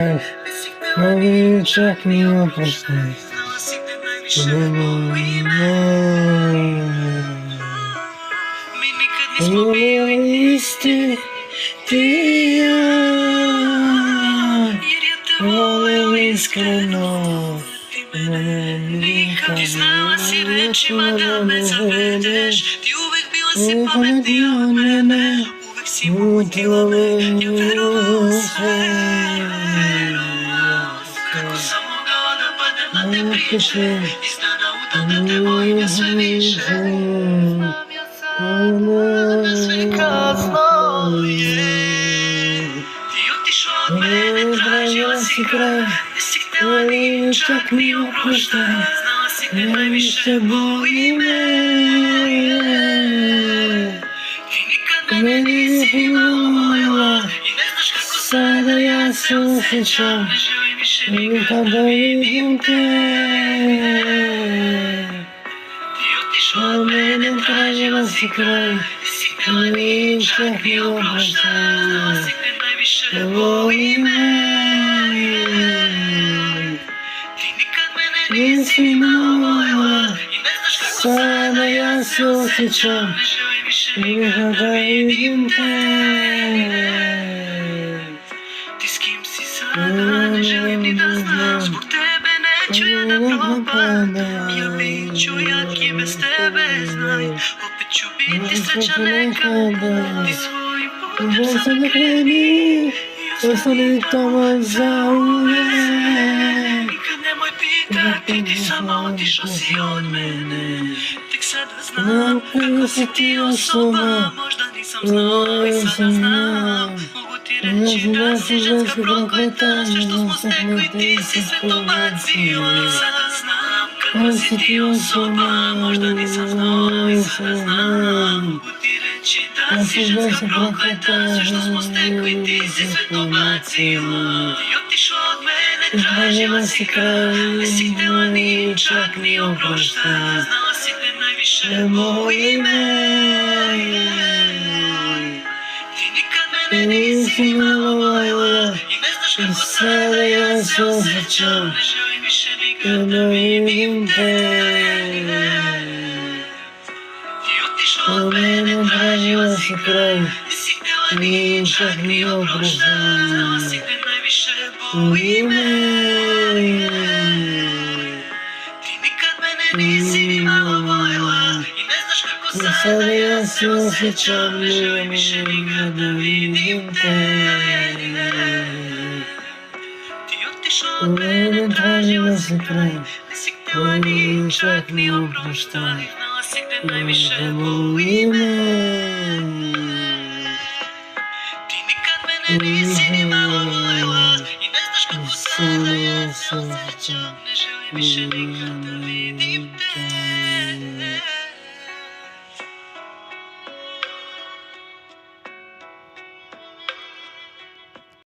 Нові чекні опусти. Листи, ти я, волив іскрено. Дізналась і речима, да не заведеш. Ти увек bila si pametniji od mene. Uvek si mutila me, ja verovala sve. Kako sam mogala da padnem na te priče. Iz dana u dan da te bojim ja sve više. Znam ja sam da sve kasno je. Ti otišla od mene, tražila si kraj. Nisi htjela ni čak ni oproštaj. Znala si te najviše boli me. Ti nikad mene nisi imala voljela. I ne znaš kako sada ja se osjećam. Ne želim više nikad da vidim te. Ti otišla od mene, tražila si kraj. Nisi htjela ni čak ni oproštaj. Znala si te najviše boli me. Nisi imala voljela, sada ja se osjećam, nikad da vidim te. Ti s kim si sada, ne želim ni da znam, zbog tebe neću ja da propadam. Ja bit ću jak i bez tebe, znaj, opet ću biti srećan nekada. Ti svojim putem sad kreni, ostani tamo zauvijek. Ti sama otišao si od mene. Tek sada znam kako si ti osoba. Možda nisam znao, ali sada znam. Mogu ti reći da si ženska prokleta. Sve što smo stekli ti si sve to bacio. Sada znam kako si ti osoba. Možda nisam znao, ali sada znam. Mogu ti reći da si ženska prokleta. Sve što smo stekli ti si sve to bacio. Ti otišao od mene. Tražila si kraj, nisi htjela ni čak ni oproštaj. Znala si te najviše boli me. Ti nikad mene nisi imala voljela. I ne znaš kako sada ja se osjećam. Ne želim više nikad da vidim te. Ti otišla od mene, tražila si kraj. Nisi htjela ni čak ni oproštaj. Znala si te najviše boli me. Ti nikad mene nisi imala voljela. I ne znaš kako sada ja se osjećam. Ne želim više nikad da vidim te. Ti otišla od mene, tražila si kraj. Nisi htjela ni čak ni oproštaj. Znala si te najviše boli me. Ti nikad mene nisi imala voljela. I ne znaš kako sada ja se osjećam. Ne želim više nikad